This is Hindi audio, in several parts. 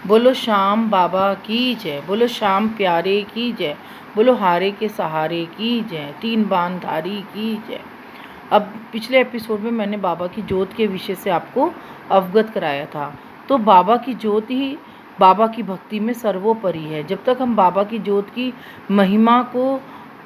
बोलो श्याम बाबा की जय, बोलो श्याम प्यारे की जय, बोलो हारे के सहारे की जय, तीन बाण धारी की जय। अब पिछले एपिसोड में मैंने बाबा की जोत के विषय से आपको अवगत कराया था। तो बाबा की जोत ही बाबा की भक्ति में सर्वोपरि है। जब तक हम बाबा की जोत की महिमा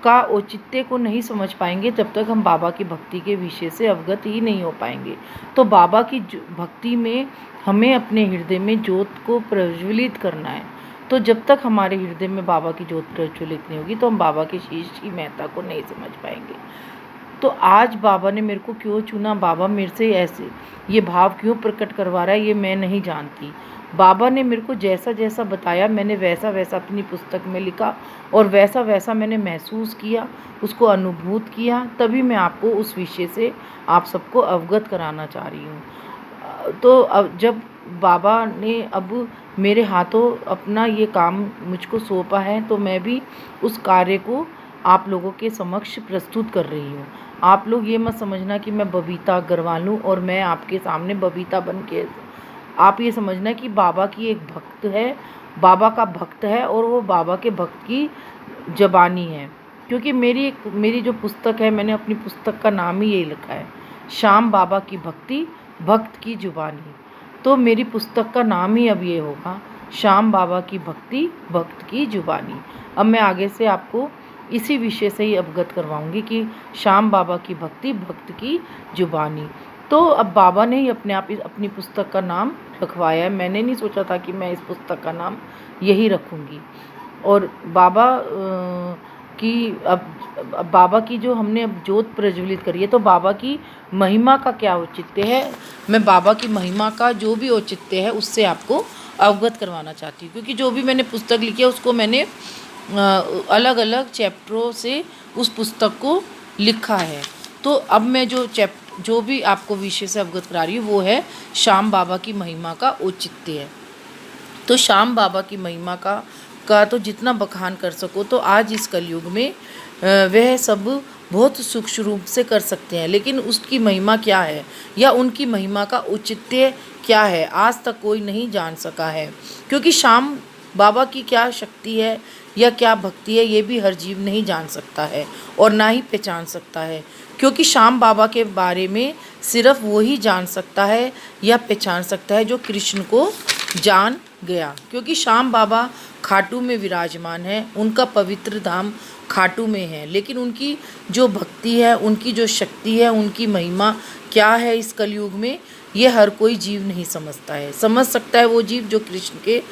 का औचित्य को नहीं समझ पाएंगे, तब तक हम बाबा की भक्ति के विषय से अवगत ही नहीं हो पाएंगे। तो बाबा की भक्ति में हमें अपने हृदय में जोत को प्रज्वलित करना है। तो जब तक हमारे हृदय में बाबा की जोत प्रज्वलित नहीं होगी, तो हम बाबा के शीश की महत्ता को नहीं समझ पाएंगे। तो आज बाबा ने मेरे को क्यों चुना, बाबा मेरे से ऐसे ये भाव क्यों प्रकट करवा रहा है, ये मैं नहीं जानती। बाबा ने मेरे को जैसा जैसा बताया, मैंने वैसा वैसा अपनी पुस्तक में लिखा और वैसा वैसा मैंने महसूस किया, उसको अनुभूत किया। तभी मैं आपको उस विषय से आप सबको अवगत कराना चाह रही हूँ। तो अब जब बाबा ने अब मेरे हाथों अपना ये काम मुझको सौंपा है, तो मैं भी उस कार्य को आप लोगों के समक्ष प्रस्तुत कर रही हूँ। आप लोग ये मत समझना कि मैं बबीता अग्रवाल हूँ और मैं आपके सामने बबीता बन के, आप ये समझना कि बाबा की एक भक्त है, बाबा का भक्त है और वो बाबा के भक्त की ज़बानी है। क्योंकि मेरी जो पुस्तक है, मैंने अपनी पुस्तक का नाम ही यही लिखा है, श्याम बाबा की भक्ति भक्त की ज़ुबानी। तो मेरी पुस्तक का नाम ही अब ये होगा, श्याम बाबा की भक्ति भक्त की ज़ुबानी। अब मैं आगे से आपको इसी विषय से ही अवगत करवाऊंगी कि श्याम बाबा की भक्ति भक्त की ज़ुबानी। तो अब बाबा ने ही अपने आप अपनी पुस्तक का नाम रखवाया है। मैंने नहीं सोचा था कि मैं इस पुस्तक का नाम यही रखूंगी। और बाबा की अब बाबा की जो हमने अब जोत प्रज्वलित करी है, तो बाबा की महिमा का क्या औचित्य है, मैं बाबा की महिमा का जो भी औचित्य है उससे आपको अवगत करवाना चाहती हूँ। क्योंकि जो भी मैंने पुस्तक लिखी है उसको मैंने अलग अलग चैप्टरों से उस पुस्तक को लिखा है। तो अब मैं जो भी आपको विषय से अवगत करा रही हूँ वो है श्याम बाबा की महिमा का औचित्य है। तो श्याम बाबा की महिमा का तो जितना बखान कर सको, तो आज इस कलयुग में वह सब बहुत सूक्ष्म रूप से कर सकते हैं, लेकिन उसकी महिमा क्या है या उनकी महिमा का औचित्य क्या है, आज तक कोई नहीं जान सका है। क्योंकि श्याम बाबा की क्या शक्ति है या क्या भक्ति है, ये भी हर जीव नहीं जान सकता है और ना ही पहचान सकता है। क्योंकि श्याम बाबा के बारे में सिर्फ वो ही जान सकता है या पहचान सकता है जो कृष्ण को जान गया। क्योंकि श्याम बाबा खाटू में विराजमान है, उनका पवित्र धाम खाटू में है, लेकिन उनकी जो भक्ति है, उनकी जो शक्ति है, उनकी महिमा क्या है इस कलयुग में, ये हर कोई जीव नहीं समझता है। समझ सकता है वो जीव जो कृष्ण के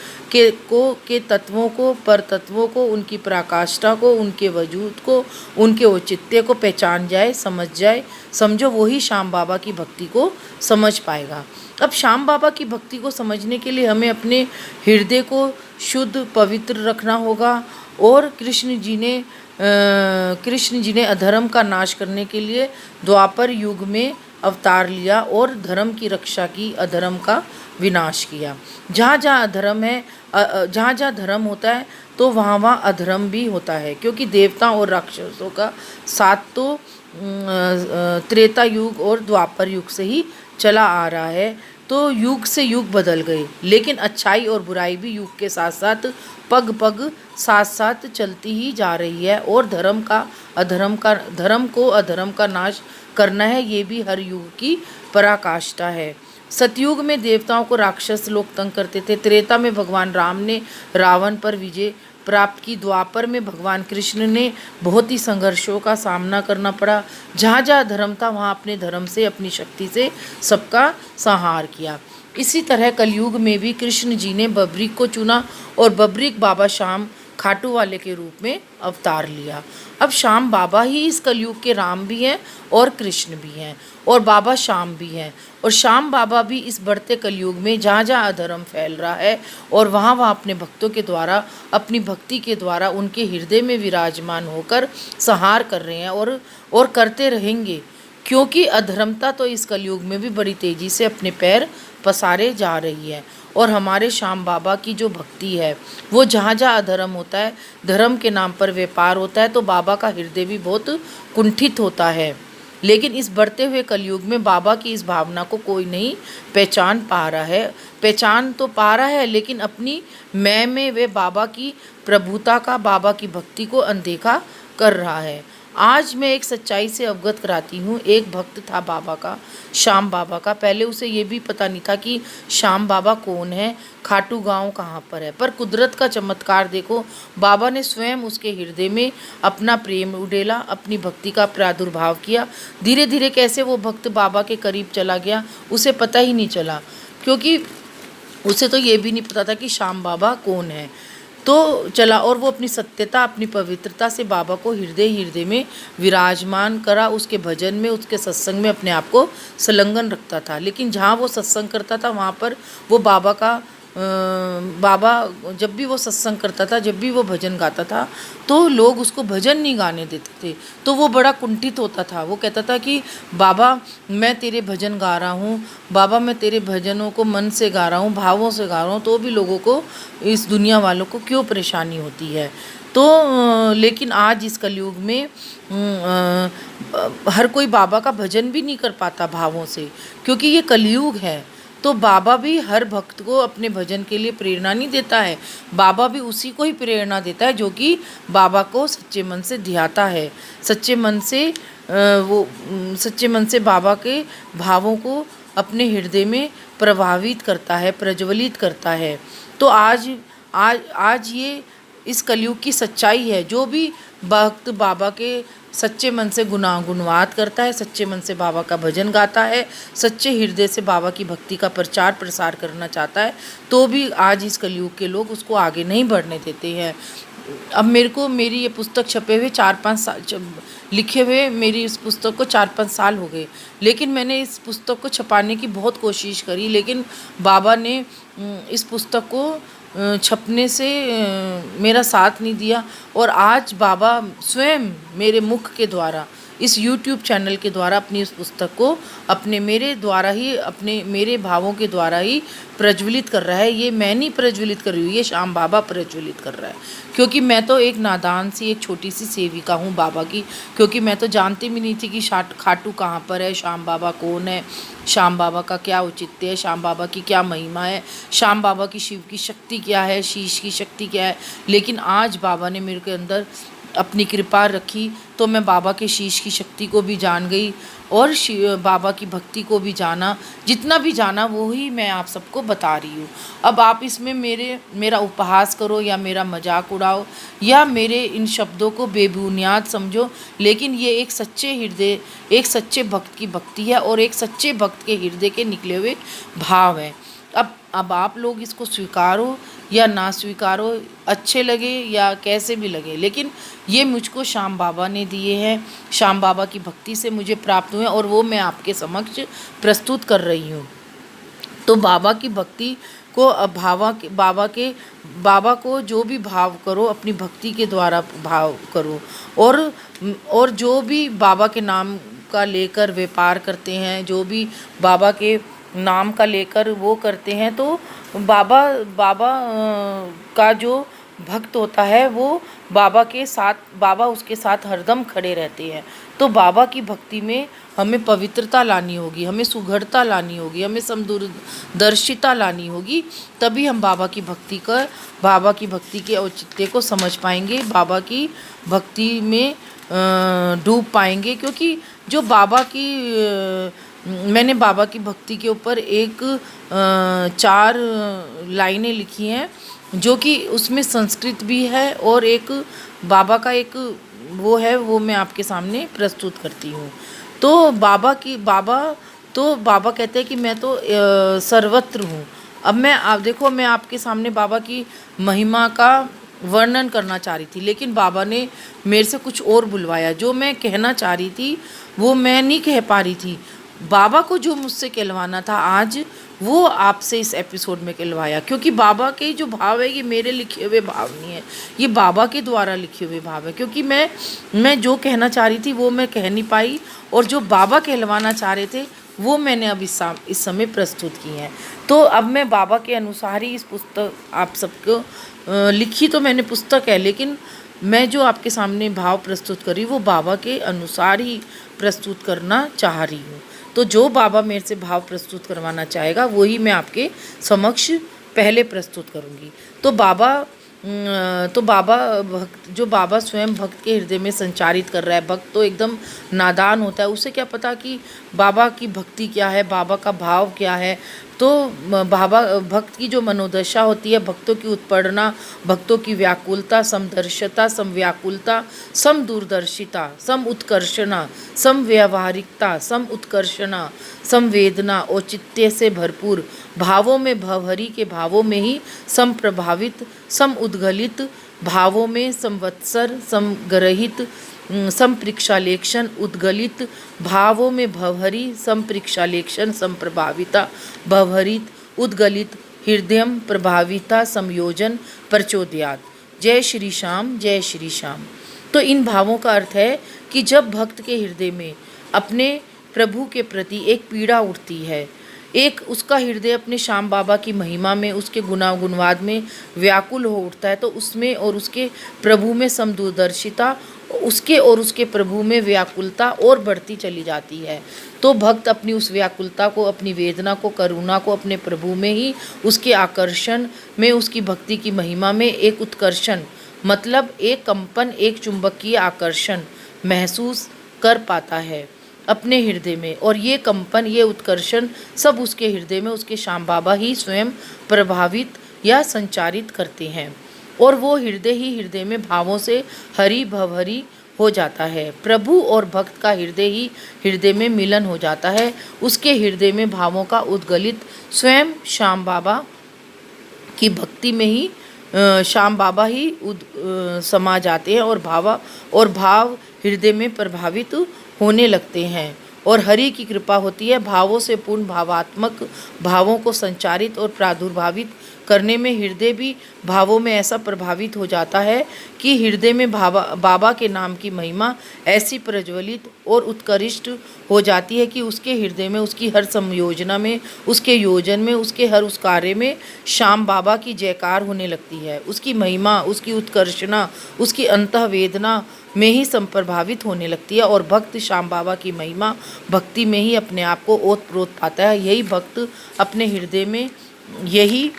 तत्वों को, पर तत्वों को, उनकी पराकाष्ठा को, उनके वजूद को, उनके औचित्य को पहचान जाए, समझ जाए, समझो वही श्याम बाबा की भक्ति को समझ पाएगा। अब श्याम बाबा की भक्ति को समझने के लिए हमें अपने हृदय को शुद्ध पवित्र रखना होगा। और कृष्ण जी ने अधर्म का नाश करने के लिए द्वापर युग में अवतार लिया और धर्म की रक्षा की, अधर्म का विनाश किया। जहाँ जहाँ अधर्म है, जहाँ जहाँ धर्म होता है, तो वहाँ वहाँ अधर्म भी होता है। क्योंकि देवताओं और राक्षसों का साथ तो त्रेता युग और द्वापर युग से ही चला आ रहा है। तो युग से युग बदल गए, लेकिन अच्छाई और बुराई भी युग के साथ साथ पग पग साथ साथ चलती ही जा रही है। और धर्म को अधर्म का नाश करना है, ये भी हर युग की पराकाष्ठा है। सतयुग में देवताओं को राक्षस लोग तंग करते थे। त्रेता में भगवान राम ने रावण पर विजय प्राप्त की। द्वापर में भगवान कृष्ण ने बहुत ही संघर्षों का सामना करना पड़ा। जहाँ जहाँ धर्म था वहाँ अपने धर्म से, अपनी शक्ति से सबका संहार किया। इसी तरह कलयुग में भी कृष्ण जी ने बबरीक को चुना और बबरीक बाबा श्याम खाटू वाले के रूप में अवतार लिया। अब श्याम बाबा ही इस कलयुग के राम भी हैं और कृष्ण भी हैं और बाबा श्याम भी हैं। और श्याम बाबा भी इस बढ़ते कलयुग में जहाँ जहाँ अधर्म फैल रहा है और वहाँ वहाँ अपने भक्तों के द्वारा, अपनी भक्ति के द्वारा उनके हृदय में विराजमान होकर संहार कर रहे हैं और करते रहेंगे। क्योंकि अधर्मता तो इस कलयुग में भी बड़ी तेज़ी से अपने पैर पसारे जा रही है। और हमारे श्याम बाबा की जो भक्ति है, वो जहाँ जहाँ अधर्म होता है, धर्म के नाम पर व्यापार होता है, तो बाबा का हृदय भी बहुत कुंठित होता है। लेकिन इस बढ़ते हुए कलयुग में बाबा की इस भावना को कोई नहीं पहचान पा रहा है। पहचान तो पा रहा है, लेकिन अपनी मैं में वे बाबा की प्रभुता का, बाबा की भक्ति को अनदेखा कर रहा है। आज मैं एक सच्चाई से अवगत कराती हूँ। एक भक्त था बाबा का, श्याम बाबा का। पहले उसे ये भी पता नहीं था कि श्याम बाबा कौन है, खाटू गांव कहाँ पर है। पर कुदरत का चमत्कार देखो, बाबा ने स्वयं उसके हृदय में अपना प्रेम उड़ेला, अपनी भक्ति का प्रादुर्भाव किया। धीरे धीरे कैसे वो भक्त बाबा के करीब चला गया, उसे पता ही नहीं चला, क्योंकि उसे तो ये भी नहीं पता था कि श्याम बाबा कौन है। तो चला, और वो अपनी सत्यता, अपनी पवित्रता से बाबा को हृदय हृदय में विराजमान करा। उसके भजन में, उसके सत्संग में अपने आप को संलग्न रखता था। लेकिन जहाँ वो सत्संग करता था वहाँ पर वो बाबा जब भी वो सत्संग करता था, जब भी वो भजन गाता था, तो लोग उसको भजन नहीं गाने देते थे। तो वो बड़ा कुंठित होता था। वो कहता था कि बाबा मैं तेरे भजन गा रहा हूँ, बाबा मैं तेरे भजनों को मन से गा रहा हूँ, भावों से गा रहा हूँ, तो भी लोगों को, इस दुनिया वालों को क्यों परेशानी होती है। तो लेकिन आज इस कलयुग में हर कोई बाबा का भजन भी नहीं कर पाता भावों से, क्योंकि ये कलयुग है। तो बाबा भी हर भक्त को अपने भजन के लिए प्रेरणा नहीं देता है। बाबा भी उसी को ही प्रेरणा देता है जो कि बाबा को सच्चे मन से ध्याता है, सच्चे मन से बाबा के भावों को अपने हृदय में प्रभावित करता है, प्रज्वलित करता है। तो आज आज आज ये इस कलयुग की सच्चाई है। जो भी भक्त बाबा के सच्चे मन से गुणवाद करता है, सच्चे मन से बाबा का भजन गाता है, सच्चे हृदय से बाबा की भक्ति का प्रचार प्रसार करना चाहता है, तो भी आज इस कलयुग के लोग उसको आगे नहीं बढ़ने देते हैं। अब मेरी ये पुस्तक छपे हुए 4-5 साल, लिखे हुए मेरी इस पुस्तक को 4-5 साल हो गए। लेकिन मैंने इस पुस्तक को छपाने की बहुत कोशिश करी, लेकिन बाबा ने इस पुस्तक को छपने से मेरा साथ नहीं दिया। और आज बाबा स्वयं मेरे मुख के द्वारा, इस YouTube चैनल के द्वारा अपनी इस पुस्तक को मेरे भावों के द्वारा ही प्रज्वलित कर रहा है। ये मैं नहीं प्रज्वलित कर रही हूँ, ये श्याम बाबा प्रज्वलित कर रहा है। क्योंकि मैं तो एक नादान सी, एक छोटी सी सेविका हूँ बाबा की, क्योंकि मैं तो जानती भी नहीं थी कि खाटू कहाँ पर है, श्याम बाबा कौन है, श्याम बाबा का क्या औचित्य है, श्याम बाबा की क्या महिमा है, श्याम बाबा की शिव की शक्ति क्या है, शीश की शक्ति क्या है। लेकिन आज बाबा ने मेरे के अंदर अपनी कृपा रखी, तो मैं बाबा के शीश की शक्ति को भी जान गई और बाबा की भक्ति को भी जाना। जितना भी जाना वो ही मैं आप सबको बता रही हूँ। अब आप इसमें मेरा उपहास करो या मेरा मजाक उड़ाओ या मेरे इन शब्दों को बेबुनियाद समझो, लेकिन ये एक सच्चे भक्त की भक्ति है और एक सच्चे भक्त के हृदय के निकले हुए भाव है। अब आप लोग इसको स्वीकारो या ना स्वीकारो, अच्छे लगे या कैसे भी लगे, लेकिन ये मुझको श्याम बाबा ने दिए हैं, श्याम बाबा की भक्ति से मुझे प्राप्त हुए और वो मैं आपके समक्ष प्रस्तुत कर रही हूँ। तो बाबा की भक्ति को, बाबा को जो भी भाव करो, अपनी भक्ति के द्वारा भाव करो। और जो भी बाबा के नाम का लेकर व्यापार करते हैं, जो भी बाबा के नाम का लेकर वो करते हैं, तो बाबा का जो भक्त होता है वो बाबा उसके साथ हरदम खड़े रहते हैं। तो बाबा की भक्ति में हमें पवित्रता लानी होगी, हमें सुघड़ता लानी होगी, हमें समदूरदर्शिता लानी होगी, तभी हम बाबा की भक्ति के औचित्य को समझ पाएंगे, बाबा की भक्ति में डूब पाएंगे। क्योंकि जो मैंने बाबा की भक्ति के ऊपर 4 लाइनें लिखी हैं, जो कि उसमें संस्कृत भी है और एक बाबा का एक वो मैं आपके सामने प्रस्तुत करती हूँ। तो बाबा कहते हैं कि मैं तो सर्वत्र हूँ। अब देखो मैं आपके सामने बाबा की महिमा का वर्णन करना चाह रही थी, लेकिन बाबा ने मेरे से कुछ और बुलवाया। जो मैं कहना चाह रही थी वो मैं नहीं कह पा रही थी। बाबा को जो मुझसे कहलवाना था आज, वो आपसे इस एपिसोड में कहलवाया। क्योंकि बाबा के जो भाव है, ये मेरे लिखे हुए भाव नहीं है, ये बाबा के द्वारा लिखे हुए भाव है। क्योंकि मैं जो कहना चाह रही थी वो मैं कह नहीं पाई, और जो बाबा कहलवाना चाह रहे थे वो मैंने अब इस समय प्रस्तुत की हैं। तो अब मैं बाबा के अनुसार ही इस पुस्तक आप सबको लिखी तो मैंने पुस्तक है, लेकिन मैं जो आपके सामने भाव प्रस्तुत करी वो बाबा के अनुसार ही प्रस्तुत करना चाह रही हूँ। तो जो बाबा मेरे से भाव प्रस्तुत करवाना चाहेगा वही मैं आपके समक्ष पहले प्रस्तुत करूँगी। तो बाबा भक्त, जो बाबा स्वयं भक्त के हृदय में संचारित कर रहा है, भक्त तो एकदम नादान होता है, उसे क्या पता कि बाबा की भक्ति क्या है, बाबा का भाव क्या है। तो बाबा भक्त की जो मनोदशा होती है, भक्तों की उत्पन्ना, भक्तों की व्याकुलता, समदर्शता, समव्याकुलता, समदूरदर्शिता, सम उत्कर्षणा, समव्यावहारिकता, सम उत्कर्षणा, संवेदना, औचित्य से भरपूर भावों में, भवहरी के भावों में ही समप्रभावित, सम उद्गलित भावों में, संवत्सर, समग्रहित, संप्रेक्षालेक्षण, उद्गलित भावों में भवहरी, संप्रेक्षालेक्षण, संप्रभाविता, भवहरित, उद्गलित, हृदय प्रभाविता, संयोजन, प्रचोदयात। जय श्री श्याम, जय श्री श्याम। तो इन भावों का अर्थ है कि जब भक्त के हृदय में अपने प्रभु के प्रति एक पीड़ा उठती है, एक उसका हृदय अपने श्याम बाबा की महिमा में, उसके गुणवाद में व्याकुल हो उठता है, तो उसमें और उसके प्रभु में समदूरदर्शिता, उसके और उसके प्रभु में व्याकुलता और बढ़ती चली जाती है। तो भक्त अपनी उस व्याकुलता को, अपनी वेदना को, करुणा को अपने प्रभु में ही, उसके आकर्षण में, उसकी भक्ति की महिमा में एक उत्कर्षण, मतलब एक कंपन, एक चुंबकीय आकर्षण महसूस कर पाता है अपने हृदय में। और ये कंपन, ये उत्कर्षण सब उसके हृदय में उसके श्याम बाबा ही स्वयं प्रभावित या संचारित करते हैं, और वो हृदय ही हृदय में भावों से हरि भवहरी हो जाता है। प्रभु और भक्त का हृदय ही हृदय में मिलन हो जाता है, उसके हृदय में भावों का उद्गलित स्वयं श्याम बाबा की भक्ति में ही श्याम बाबा ही समा जाते हैं, और भाव हृदय में प्रभावित होने लगते हैं, और हरि की कृपा होती है। भावों से पूर्ण भावात्मक भावों को संचारित और प्रादुर्भावित करने में हृदय भी भावों में ऐसा प्रभावित हो जाता है कि हृदय में बाबा के नाम की महिमा ऐसी प्रज्वलित और उत्कृष्ट हो जाती है कि उसके हृदय में, उसकी हर संयोजना में, उसके योजन में, उसके हर उस कार्य में श्याम बाबा की जयकार होने लगती है। उसकी महिमा, उसकी उत्कर्षणा, उसकी अंतःवेदना में ही संप्रभावित होने लगती है, और भक्त श्याम बाबा की महिमा भक्ति में ही अपने आप को ओतप्रोत पाता है। यही भक्त अपने हृदय में यही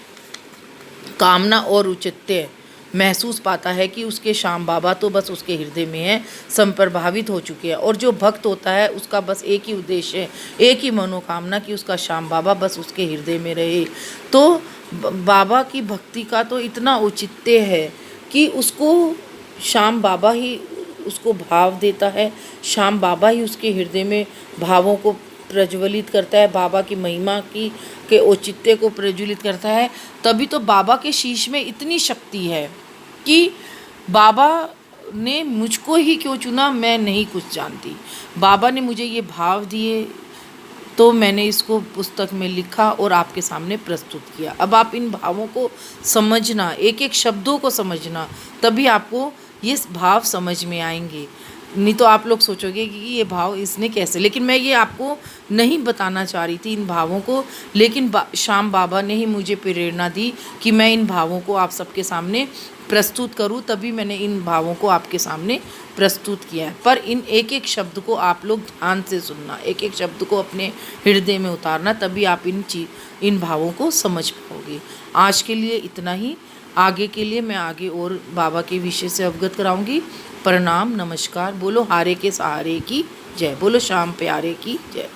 कामना और औचित्य महसूस पाता है कि उसके श्याम बाबा तो बस उसके हृदय में है, संप्रभावित हो चुके हैं। और जो भक्त होता है उसका बस एक ही उद्देश्य है, एक ही मनोकामना कि उसका श्याम बाबा बस उसके हृदय में रहे। तो बाबा की भक्ति का तो इतना औचित्य है कि उसको श्याम बाबा ही उसको भाव देता है, श्याम बाबा ही उसके हृदय में भावों को प्रज्वलित करता है, बाबा की महिमा के औचित्य को प्रज्वलित करता है। तभी तो बाबा के शीश में इतनी शक्ति है कि बाबा ने मुझको ही क्यों चुना मैं नहीं कुछ जानती। बाबा ने मुझे ये भाव दिए तो मैंने इसको पुस्तक में लिखा और आपके सामने प्रस्तुत किया। अब आप इन भावों को समझना, एक एक शब्दों को समझना, तभी आपको ये भाव समझ में आएंगे। नहीं तो आप लोग सोचोगे कि ये भाव इसने कैसे, लेकिन मैं ये आपको नहीं बताना चाह रही थी इन भावों को, लेकिन श्याम बाबा ने ही मुझे प्रेरणा दी कि मैं इन भावों को आप सबके सामने प्रस्तुत करूं, तभी मैंने इन भावों को आपके सामने प्रस्तुत किया है। पर इन एक एक शब्द को आप लोग ध्यान से सुनना, एक एक शब्द को अपने हृदय में उतारना, तभी आप इन भावों को समझ पाओगे। आज के लिए इतना ही, आगे के लिए मैं आगे और बाबा के विषय से अवगत कराऊंगी। प्रणाम, नमस्कार। बोलो हारे के सहारे की जय, बोलो श्याम प्यारे की जय।